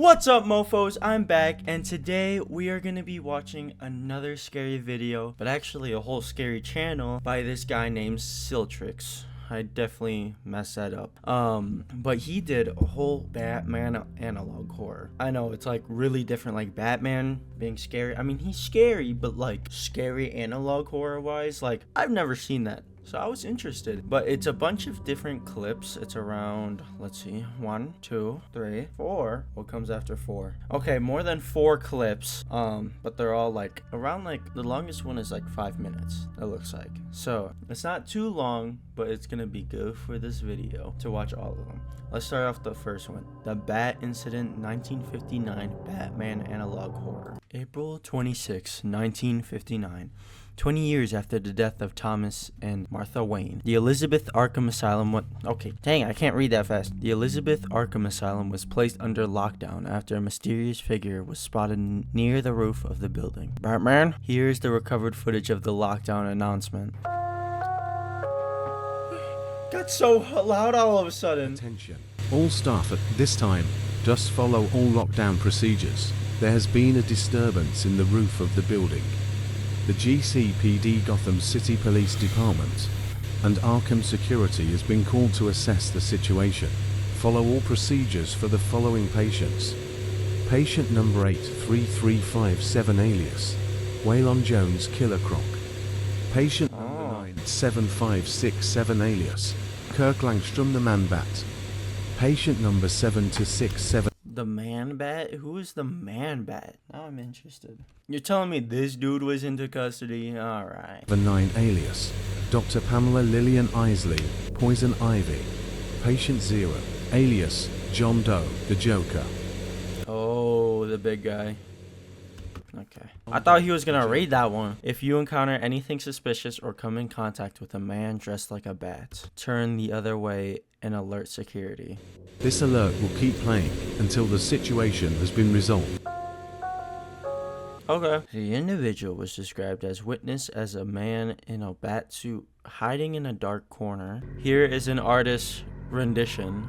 What's up, mofos? I'm back, and today we are going to be watching another scary video, but actually a whole scary channel by this guy named Siltrix. I definitely messed that up. But he did a whole Batman analog horror. I know it's like really different, like Batman being scary. I mean, he's scary, but like scary analog horror wise, like I've never seen that. So I was interested, but it's a bunch of different clips. It's around, let's see, 1, 2, 3, 4. What comes after 4? Okay, more than 4 clips. But they're all like around, like the longest one is like 5 minutes, it looks like. So it's not too long, but it's gonna be good for this video to watch all of them. Let's start off the first one. The Bat Incident 1959 Batman analog horror. April 26, 1959. 20 years after the death of Thomas and Martha Wayne, the Elizabeth Arkham Asylum I can't read that fast. The Elizabeth Arkham Asylum was placed under lockdown after a mysterious figure was spotted near the roof of the building. Batman? Here's the recovered footage of the lockdown announcement. Got so loud all of a sudden. Attention. All staff at this time just follow all lockdown procedures. There has been a disturbance in the roof of the building. The GCPD Gotham City Police Department and Arkham Security has been called to assess the situation. Follow all procedures for the following patients. Patient number 83357 alias Waylon Jones Killer Croc. Patient number 97567 alias Kirk Langstrom the Man Bat. Patient number 7267. The Man Bat? Who is the Man Bat? Now I'm interested. You're telling me this dude was into custody? Alright. The 9 alias Dr. Pamela Lillian Isley, Poison Ivy. Patient 0 alias John Doe, the Joker. Oh, the big guy. Okay. I thought he was gonna read that one. If you encounter anything suspicious or come in contact with a man dressed like a bat, turn the other way and alert security. This alert will keep playing until the situation has been resolved. Okay. The individual was described as witnessed as a man in a bat suit hiding in a dark corner. Here is an artist's rendition.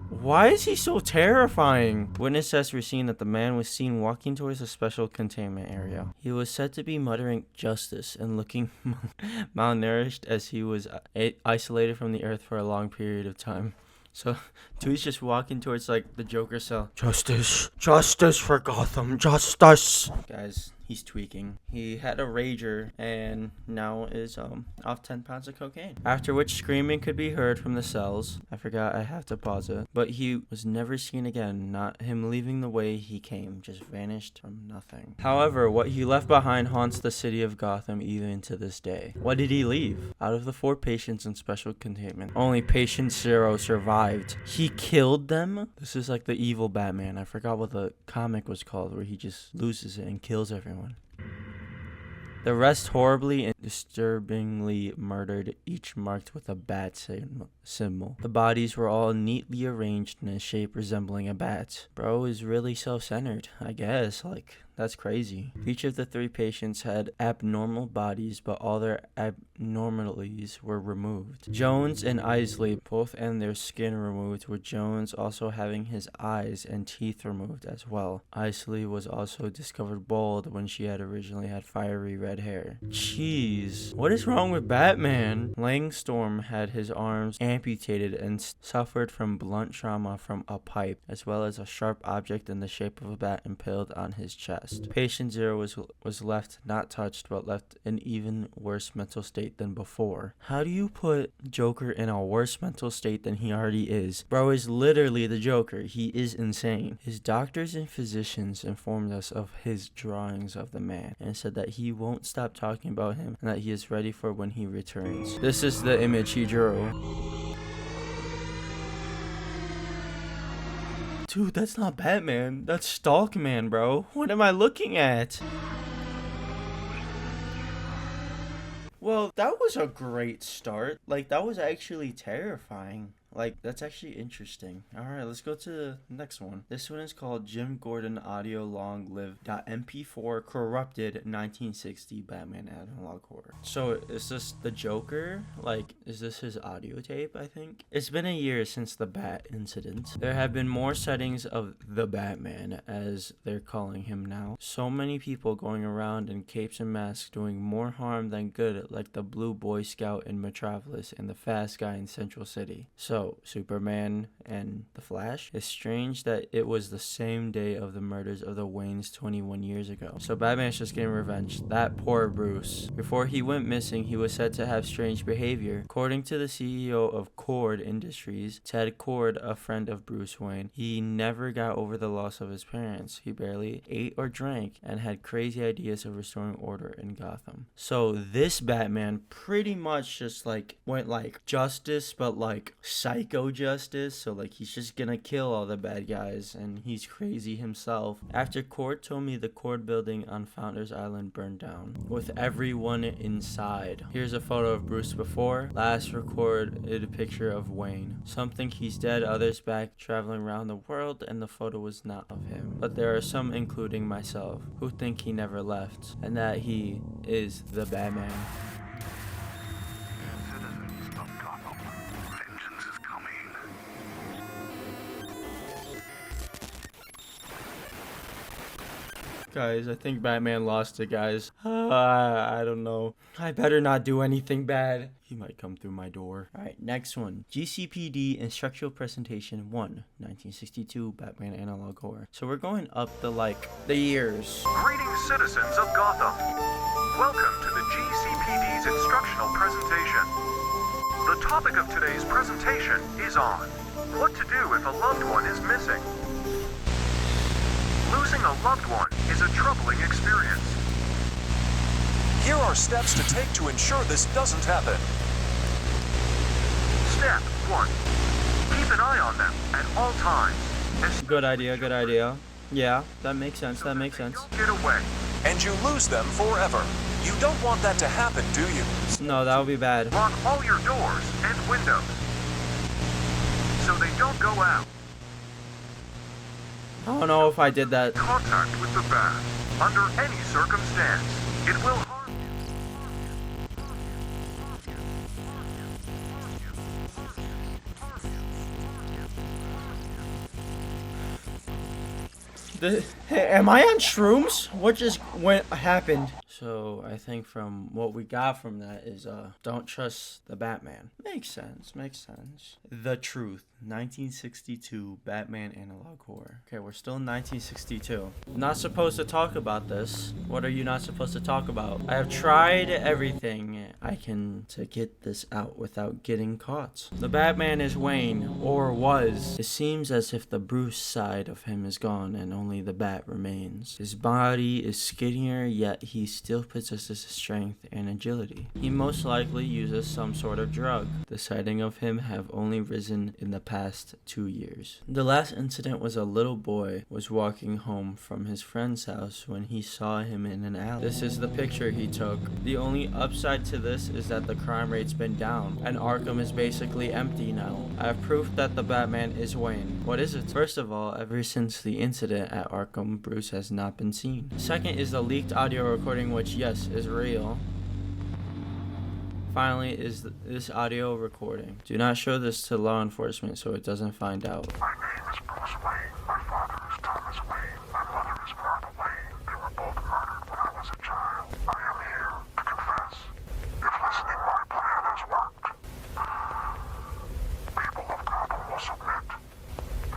Why is he so terrifying? Witness says we're seeing that the man was seen walking towards a special containment area. He was said to be muttering justice and looking malnourished as he was isolated from the earth for a long period of time. So, dude's just walking towards like the Joker cell. Justice, justice for Gotham, justice. Guys, he's tweaking. He had a rager and now is off 10 pounds of cocaine. After which screaming could be heard from the cells. I forgot I have to pause it. But he was never seen again. Not him leaving the way he came. Just vanished from nothing. However, what he left behind haunts the city of Gotham even to this day. What did he leave? Out of the 4 patients in special containment, only patient 0 survived. He killed them? This is like the evil Batman. I forgot what the comic was called where he just loses it and kills everyone. The rest horribly and disturbingly murdered, each marked with a bat symbol. The bodies were all neatly arranged in a shape resembling a bat. Bro is really self-centered, I guess. Like, that's crazy. Each of the 3 patients had abnormal bodies, but all their abnormalities were removed. Jones and Isley both had their skin removed, with Jones also having his eyes and teeth removed as well. Isley was also discovered bald when she had originally had fiery red hair. Jeez, what is wrong with Batman? Langstorm had his arms amputated and suffered from blunt trauma from a pipe, as well as a sharp object in the shape of a bat impaled on his chest. Patient 0 was left not touched, but left in even worse mental state than before. How do you put Joker in a worse mental state than he already is? Bro is literally the Joker. He is insane. His doctors and physicians informed us of his drawings of the man and said that he won't stop talking about him and that he is ready for when he returns. This is the image he drew. Dude, that's not Batman. That's Stalkman, bro. What am I looking at? Well, that was a great start. Like, that was actually terrifying. Like, that's actually interesting. Alright, let's go to the next one. This one is called Jim Gordon Audio Long Live .mp4 Corrupted 1960 Batman Analog Horror. So, is this the Joker? Like, is this his audio tape, I think? It's been a year since the Bat incident. There have been more sightings of the Batman, as they're calling him now. So many people going around in capes and masks doing more harm than good, like the Blue Boy Scout in Metropolis and the Fast Guy in Central City. So, Superman and the Flash? It's strange that it was the same day of the murders of the Waynes 21 years ago. So Batman's just getting revenge. That poor Bruce. Before he went missing, he was said to have strange behavior. According to the CEO of Cord Industries, Ted Cord, a friend of Bruce Wayne, he never got over the loss of his parents. He barely ate or drank and had crazy ideas of restoring order in Gotham. So this Batman pretty much just like went like justice, but like psycho justice. So like he's just gonna kill all the bad guys and he's crazy himself. After Cord told me the Cord building on Founders Island burned down with everyone inside. Here's a photo of Bruce before. Last recorded a picture of Wayne. Some think he's dead, others back traveling around the world, and the photo was not of him. But there are some, including myself, who think he never left and that he is the Batman. Citizens of Gotham, vengeance is coming. Guys, I think Batman lost it, guys. I don't know. I better not do anything bad. He might come through my door. Alright, next one. GCPD Instructional Presentation 1, 1962, Batman Analog Horror. So we're going up the years. Greetings, citizens of Gotham. Welcome to the GCPD's instructional presentation. The topic of today's presentation is on what to do if a loved one is missing. Losing a loved one is a troubling experience. Here are steps to take to ensure this doesn't happen. Step 1. Keep an eye on them at all times. Good idea, good idea. Yeah, that makes sense, that makes sense. Don't get away, and you lose them forever. You don't want that to happen, do you? No, that would be bad. Lock all your doors and windows so they don't go out. I don't know if I did that. Contact with the bat under any circumstance. It will harm Hey, am I on shrooms? What just happened? So I think from what we got from that is don't trust the Batman. Makes sense, makes sense. The Truth, 1962 Batman Analog Horror. Okay, we're still in 1962. Not supposed to talk about this. What are you not supposed to talk about? I have tried everything I can to get this out without getting caught. The Batman is Wayne, or was. It seems as if the Bruce side of him is gone and only the Bat remains. His body is skinnier, yet he still possesses strength and agility. He most likely uses some sort of drug. The sighting of him have only risen in the past 2 years. The last incident was a little boy was walking home from his friend's house when he saw him in an alley. This is the picture he took. The only upside to this is that the crime rate's been down, and Arkham is basically empty now. I have proof that the Batman is Wayne. What is it? First of all, ever since the incident at Arkham, Bruce has not been seen. Second is the leaked audio recording, which yes, is real. Finally is this audio recording. Do not show this to law enforcement so it doesn't find out. My name is Bruce Wayne. My father is Thomas Wayne. My mother is Martha Wayne. They were both murdered when I was a child. I am here to confess. If listening my plan has worked, people of Gotham will submit.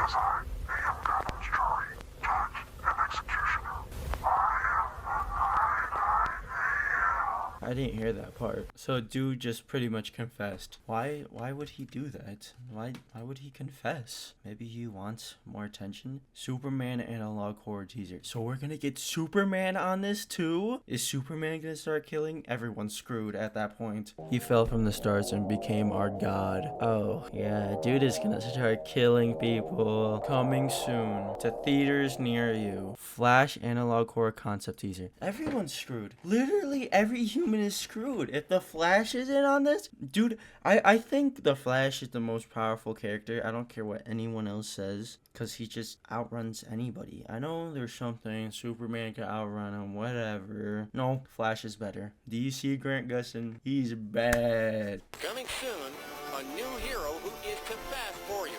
As I am Gotham's jury, judge, and executioner. I didn't hear that part. So dude just pretty much confessed. Why would he do that? Why would he confess? Maybe he wants more attention? Superman Analog Horror teaser. So we're gonna get Superman on this too? Is Superman gonna start killing? Everyone's screwed at that point. He fell from the stars and became our god. Oh yeah, dude is gonna start killing people. Coming soon to theaters near you. Flash Analog Horror concept teaser. Everyone's screwed. Literally every human Batman is screwed. If the Flash is in on this, dude, I think the Flash is the most powerful character. I don't care what anyone else says, because he just outruns anybody. I know there's something, Superman can outrun him, whatever. No, Flash is better. DC Grant Gustin, he's bad. Coming soon, a new hero who is too fast for you.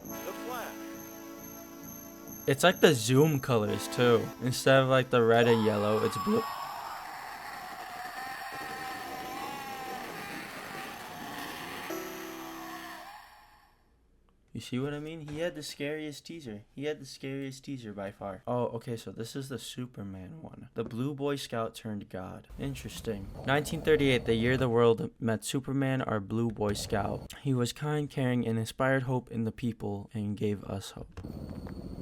The Flash. It's like the zoom colors too. Instead of like the red and yellow, it's blue. You see what I mean? He had the scariest teaser. By far. Oh, okay, so this is the Superman one. The Blue Boy Scout turned God. Interesting. 1938, the year the world met Superman, our Blue Boy Scout. He was kind, caring, and inspired hope in the people and gave us hope.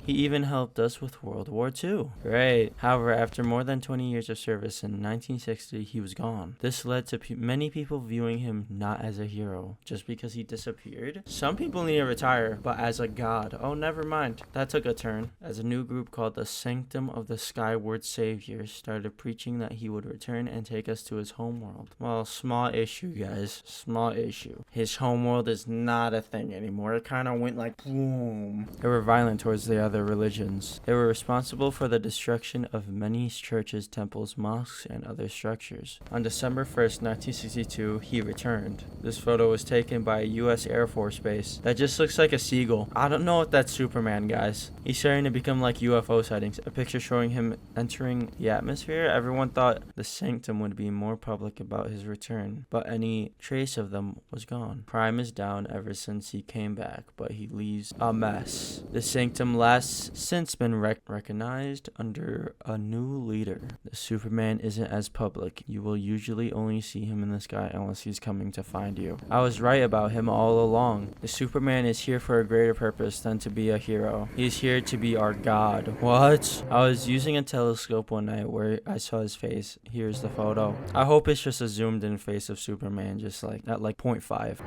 He even helped us with World War II. Great. However, after more than 20 years of service in 1960, he was gone. This led to many people viewing him not as a hero, just because he disappeared. Some people need to retire, but as a god. Oh, never mind. That took a turn, as a new group called the Sanctum of the Skyward Savior started preaching that he would return and take us to his homeworld. Well, small issue, guys. Small issue. His homeworld is not a thing anymore. It kind of went like boom. They were violent towards the other religions. They were responsible for the destruction of many churches, temples, mosques, and other structures. On December 1st, 1962, he returned. This photo was taken by a U.S. Air Force base that just looks like a seagull. I don't know if that's Superman, guys. He's starting to become like UFO sightings. A picture showing him entering the atmosphere. Everyone thought the Sanctum would be more public about his return, but any trace of them was gone. Crime is down ever since he came back, but he leaves a mess. The Sanctum has since been recognized under a new leader. The Superman isn't as public. You will usually only see him in the sky unless he's coming to find you. I was right about him all along. The Superman is here for a greater purpose than to be a hero. He's here to be our god. What? I was using a telescope one night where I saw his face. Here's the photo. I hope it's just a zoomed in face of Superman, just like at like 0.5.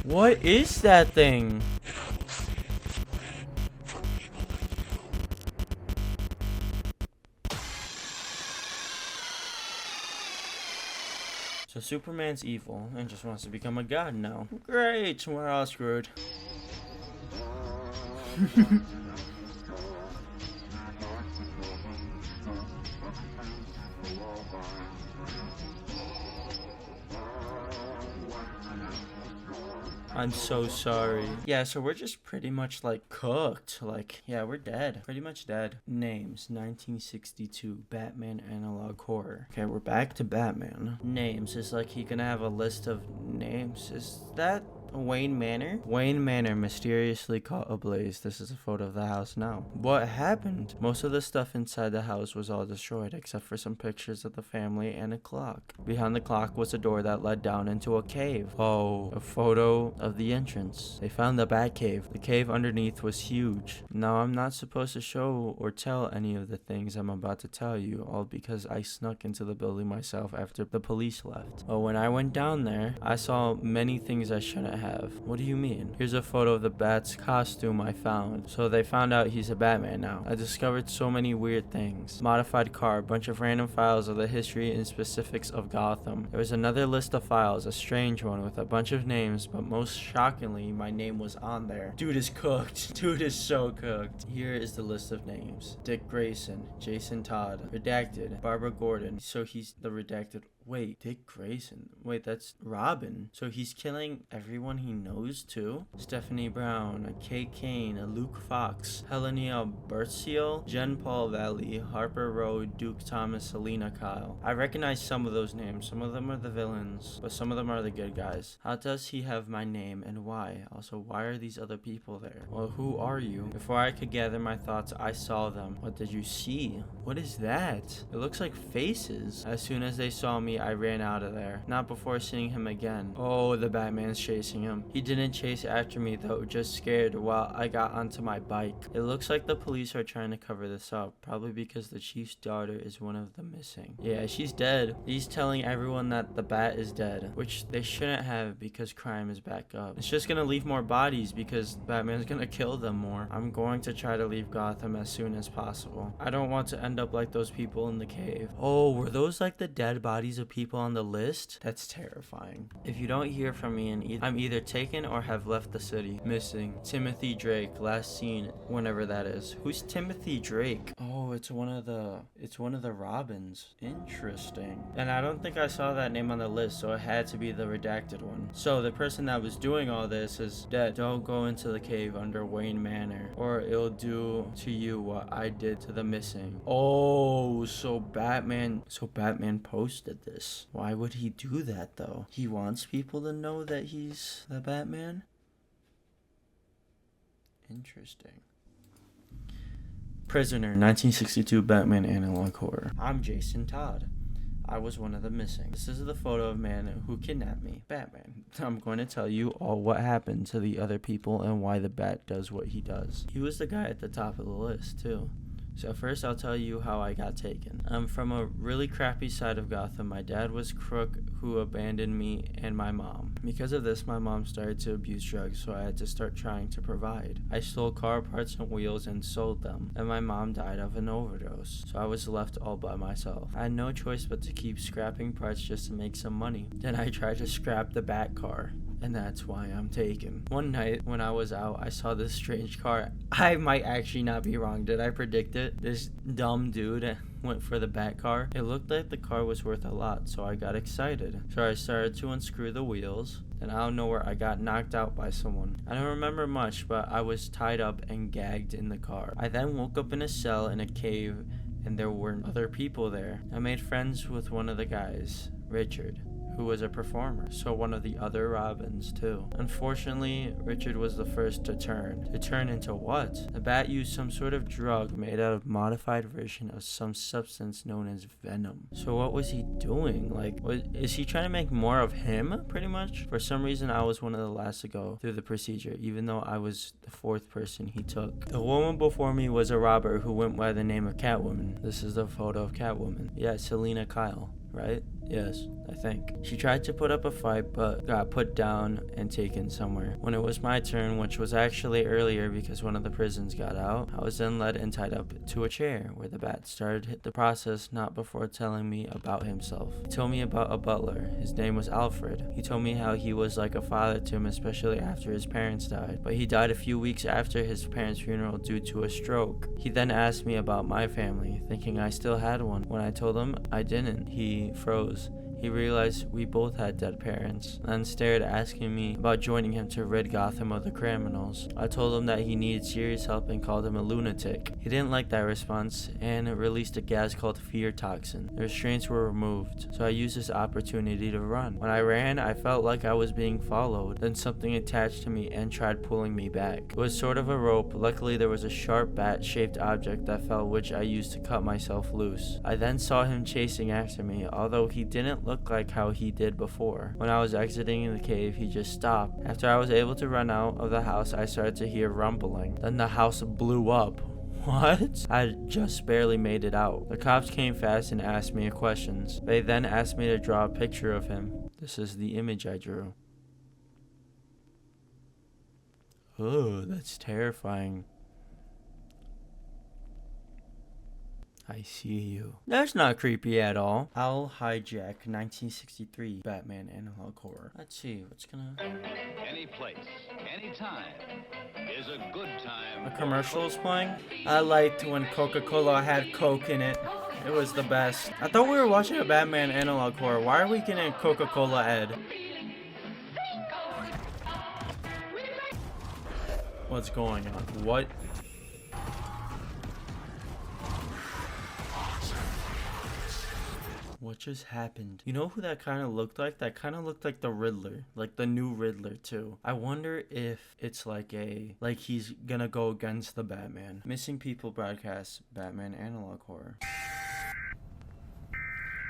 What is that thing? So Superman's evil and just wants to become a god now. Great, we're all screwed. I'm so sorry. Yeah, so we're just pretty much like cooked. Like, yeah, we're dead. Pretty much dead. Names, 1962, Batman analog horror. Okay, we're back to Batman. Names, is like he gonna have a list of names. Is that Wayne Manor? Wayne Manor mysteriously caught ablaze. This is a photo of the house now. What happened? Most of the stuff inside the house was all destroyed except for some pictures of the family and a clock. Behind the clock was a door that led down into a cave. Oh, a photo of the entrance. They found the Bat Cave. The cave underneath was huge. Now I'm not supposed to show or tell any of the things I'm about to tell you, all because I snuck into the building myself after the police left. But when I went down there, I saw many things I shouldn't have. What do you mean? Here's a photo of the Bat's costume I found. So they found out he's a Batman now. I discovered so many weird things. Modified car, bunch of random files of the history and specifics of Gotham. There was another list of files, a strange one with a bunch of names, but most shockingly, my name was on there. Dude is cooked. Dude is so cooked. Here is the list of names. Dick Grayson, Jason Todd, Redacted, Barbara Gordon. So he's the Redacted. Wait, Dick Grayson. Wait, that's Robin. So he's killing everyone he knows too? Stephanie Brown, Kate Kane, Luke Fox, Helena Bertziel, Jen Paul Valley, Harper Rowe, Duke Thomas, Selena Kyle. I recognize some of those names. Some of them are the villains, but some of them are the good guys. How does he have my name and why? Also, why are these other people there? Well, who are you? Before I could gather my thoughts, I saw them. What did you see? What is that? It looks like faces. As soon as they saw me, Eventually, I ran out of there, not before seeing him again. Oh, the Batman's chasing him. He didn't chase after me though, just scared while I got onto my bike. It looks like the police are trying to cover this up, probably because the chief's daughter is one of the missing. Yeah, she's dead. He's telling everyone that the bat is dead, which they shouldn't have because crime is back up. It's just gonna leave more bodies because Batman's gonna kill them more. I'm going to try to leave Gotham as soon as possible. I don't want to end up like those people in the cave. Oh, were those like the dead bodies of people on the list? That's terrifying. If you don't hear from me, I'm either taken or have left the city. Missing. Timothy Drake, last seen whenever that is. Who's Timothy Drake? Oh, it's one of the Robins. Interesting. And I don't think I saw that name on the list, so it had to be the redacted one. So the person that was doing all this is dead. Don't go into the cave under Wayne Manor, or it'll do to you what I did to the missing. Oh, so Batman posted this. Why would he do that though? He wants people to know that he's the Batman? Interesting. Prisoner, 1962 Batman analog horror. I'm Jason Todd. I was one of the missing. This is the photo of man who kidnapped me, Batman. I'm going to tell you all what happened to the other people and why the Bat does what he does. He was the guy at the top of the list, too. So first I'll tell you how I got taken. I'm from a really crappy side of Gotham. My dad was crook who abandoned me and my mom. Because of this, my mom started to abuse drugs, so I had to start trying to provide. I stole car parts and wheels and sold them, and my mom died of an overdose, so I was left all by myself. I had no choice but to keep scrapping parts just to make some money. Then I tried to scrap the Bat car, and that's why I'm taken. One night when I was out, I saw this strange car. I might actually not be wrong. Did I predict it? This dumb dude went for the Bat car. It looked like the car was worth a lot, so I got excited. So I started to unscrew the wheels, and out of nowhere I got knocked out by someone. I don't remember much, but I was tied up and gagged in the car. I then woke up in a cell in a cave, and there were other people there. I made friends with one of the guys, Richard, who was a performer, so one of the other Robins too. Unfortunately, Richard was the first to turn. To turn into what? The Bat used some sort of drug made out of modified version of some substance known as venom. So what was he doing? Is he trying to make more of him, pretty much? For some reason, I was one of the last to go through the procedure, even though I was the fourth person he took. The woman before me was a robber who went by the name of Catwoman. This is the photo of Catwoman. Yeah, Selena Kyle, right? Yes, I think. She tried to put up a fight, but got put down and taken somewhere. When it was my turn, which was actually earlier because one of the prisons got out, I was then led and tied up to a chair where the Bat started the process, not before telling me about himself. He told me about a butler. His name was Alfred. He told me how he was like a father to him, especially after his parents died. But he died a few weeks after his parents' funeral due to a stroke. He then asked me about my family, thinking I still had one. When I told him I didn't, he froze. He realized we both had dead parents, and stared, asking me about joining him to rid Gotham of the criminals. I told him that he needed serious help and called him a lunatic. He didn't like that response and released a gas called fear toxin. The restraints were removed, so I used this opportunity to run. When I ran, I felt like I was being followed. Then something attached to me and tried pulling me back. It was sort of a rope. Luckily, there was a sharp bat-shaped object that fell, which I used to cut myself loose. I then saw him chasing after me, although he didn't look like how he did before. When I was exiting the cave, he just stopped. After I was able to run out of the house, I started to hear rumbling. Then the house blew up. What? I just barely made it out. The cops came fast and asked me questions. They then asked me to draw a picture of him. This is the image I drew. Oh, that's terrifying. I see you. That's not creepy at all. I'll hijack 1963 Batman analog horror. Let's see, what's gonna... Any place, any time is a good time. A commercial is playing? I liked when Coca-Cola had Coke in it. It was the best. I thought we were watching a Batman analog horror. Why are we getting a Coca-Cola ad? What's going on? What? What just happened? You know who that kind of looked like? That kind of looked like the Riddler. Like the new Riddler too. I wonder if it's like he's gonna go against the Batman. Missing People broadcast Batman analog horror.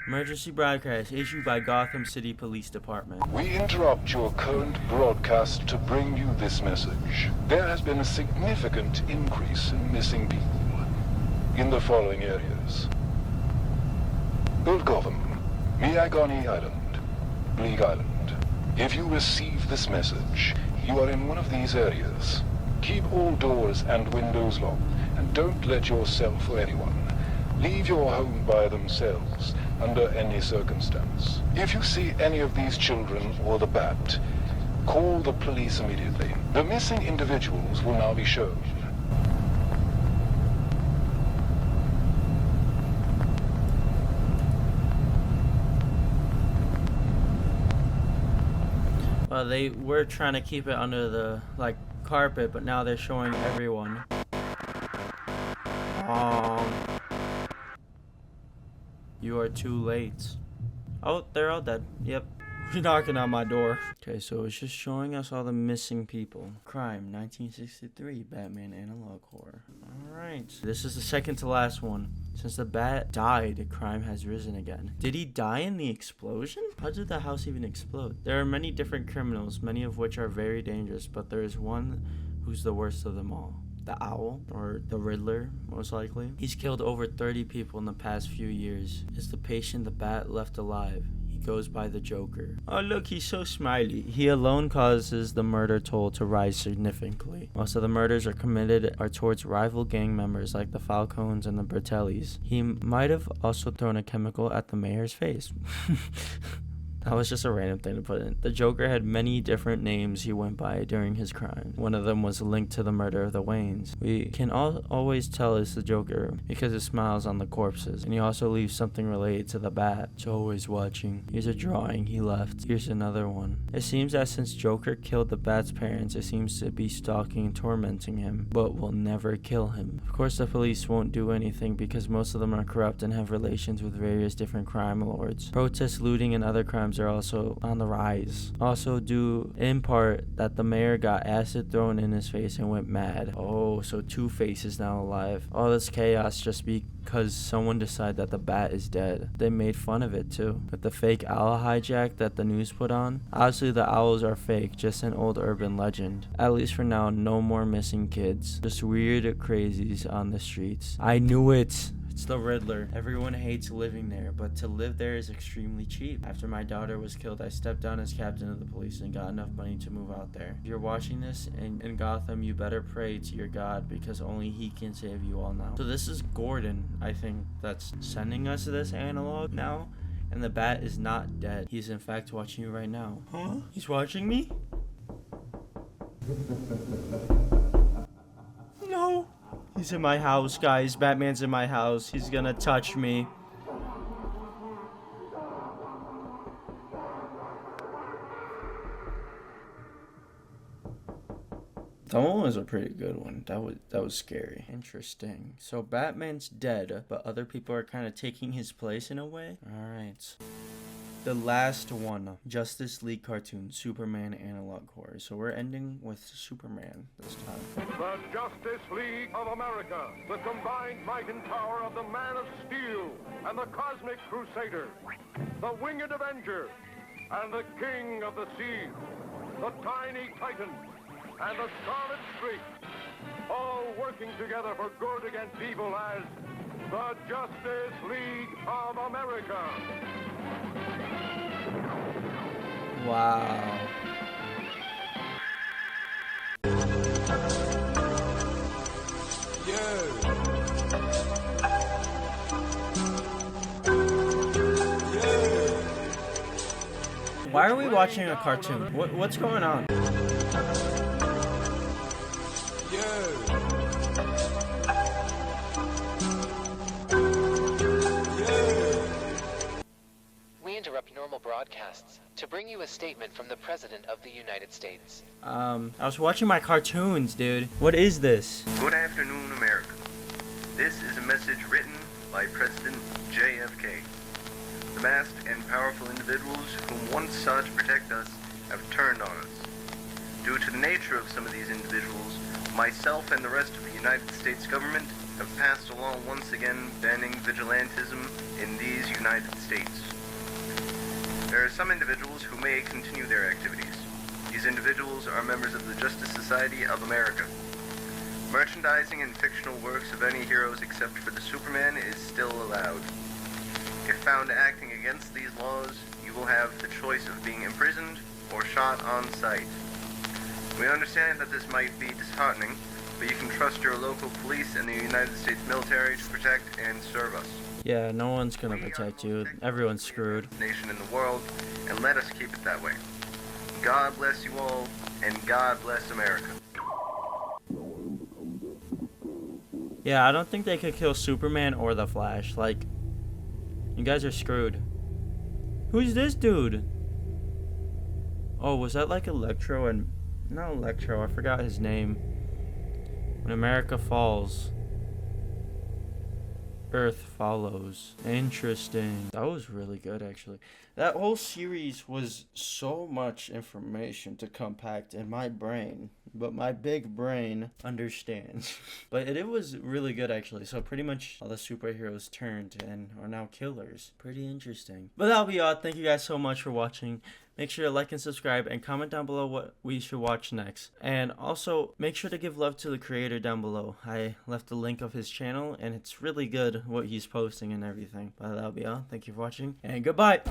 Emergency broadcast issued by Gotham City Police Department. We interrupt your current broadcast to bring you this message. There has been a significant increase in missing people in the following areas: Old Gotham, Miagani Island, Bleak Island. If you receive this message, you are in one of these areas. Keep all doors and windows locked, and don't let yourself or anyone leave your home by themselves under any circumstance. If you see any of these children or the bat, call the police immediately. The missing individuals will now be shown. Well, they were trying to keep it under the, carpet, but now they're showing everyone. You are too late. Oh, they're all dead. Yep. You're knocking on my door. Okay, so it's just showing us all the missing people. Crime, 1963, Batman analog horror. Alright. This is the second to last one. Since the bat died, crime has risen again. Did he die in the explosion? How did the house even explode? There are many different criminals, many of which are very dangerous, but there is one who's the worst of them all. The Owl, or the Riddler, most likely. He's killed over 30 people in the past few years. Is the patient the bat left alive? He goes by the Joker. Oh look, he's so smiley. He alone causes the murder toll to rise significantly. Most of the murders committed are towards rival gang members like the Falcones and the Bertellis. He might have also thrown a chemical at the mayor's face. That was just a random thing to put in. The Joker had many different names he went by during his crime. One of them was linked to the murder of the Waynes. We can always tell it's the Joker because it smiles on the corpses. And he also leaves something related to the bat. It's always watching. Here's a drawing he left. Here's another one. It seems that since Joker killed the bat's parents, it seems to be stalking and tormenting him, but will never kill him. Of course, the police won't do anything because most of them are corrupt and have relations with various different crime lords. Protests, looting, and other crimes are also on the rise. Also due in part that the mayor got acid thrown in his face and went mad. Oh, so Two-Face is now alive. All this chaos just because someone decided that the bat is dead. They made fun of it too, with the fake owl hijack that the news put on. Obviously the owls are fake, just an old urban legend. At least for now, no more missing kids. Just weird crazies on the streets. I knew it! It's the Riddler. Everyone hates living there, but to live there is extremely cheap. After my daughter was killed, I stepped down as captain of the police and got enough money to move out there. If you're watching this in Gotham, you better pray to your God because only he can save you all now. So this is Gordon, I think, that's sending us this analog now. And the bat is not dead. He's in fact watching you right now. Huh? He's watching me? No. He's in my house, guys. Batman's in my house. He's gonna touch me. That one was a pretty good one. That was scary. Interesting. So Batman's dead, but other people are kind of taking his place in a way. All right. The last one, Justice League cartoon, Superman analog horror. So we're ending with Superman this time. The Justice League of America, the combined might and power of the Man of Steel and the Cosmic Crusader, the Winged Avenger, and the King of the Sea, the Tiny Titan, and the Scarlet Streak, all working together for good against evil as the Justice League of America. Wow. Why are we watching a cartoon? What's going on? We interrupt normal broadcasts to bring you a statement from the President of the United States. I was watching my cartoons, dude. What is this? Good afternoon, America. This is a message written by President JFK. The masked and powerful individuals whom once sought to protect us have turned on us. Due to the nature of some of these individuals, myself and the rest of the United States government have passed a law once again banning vigilantism in these United States. There are some individuals who may continue their activities. These individuals are members of the Justice Society of America. Merchandising and fictional works of any heroes except for the Superman is still allowed. If found acting against these laws, you will have the choice of being imprisoned or shot on sight. We understand that this might be disheartening, but you can trust your local police and the United States military to protect and serve us. Yeah, no one's gonna protect you. Everyone's screwed. Nation in the world, and let us keep it that way. God bless you all, and God bless America. Yeah, I don't think they could kill Superman or the Flash. Like, you guys are screwed. Who's this dude? Oh, was that like Electro and... Not Electro, I forgot his name. When America falls, Earth follows. Interesting. That was really good, actually. That whole series was so much information to compact in my brain, but my big brain understands. But it was really good, actually. So pretty much all the superheroes turned and are now killers. Pretty interesting. But that'll be all. Thank you guys so much for watching. Make sure to like and subscribe and comment down below what we should watch next. And also, make sure to give love to the creator down below. I left the link of his channel, and it's really good what he's posting and everything. But that'll be all. Thank you for watching, and goodbye!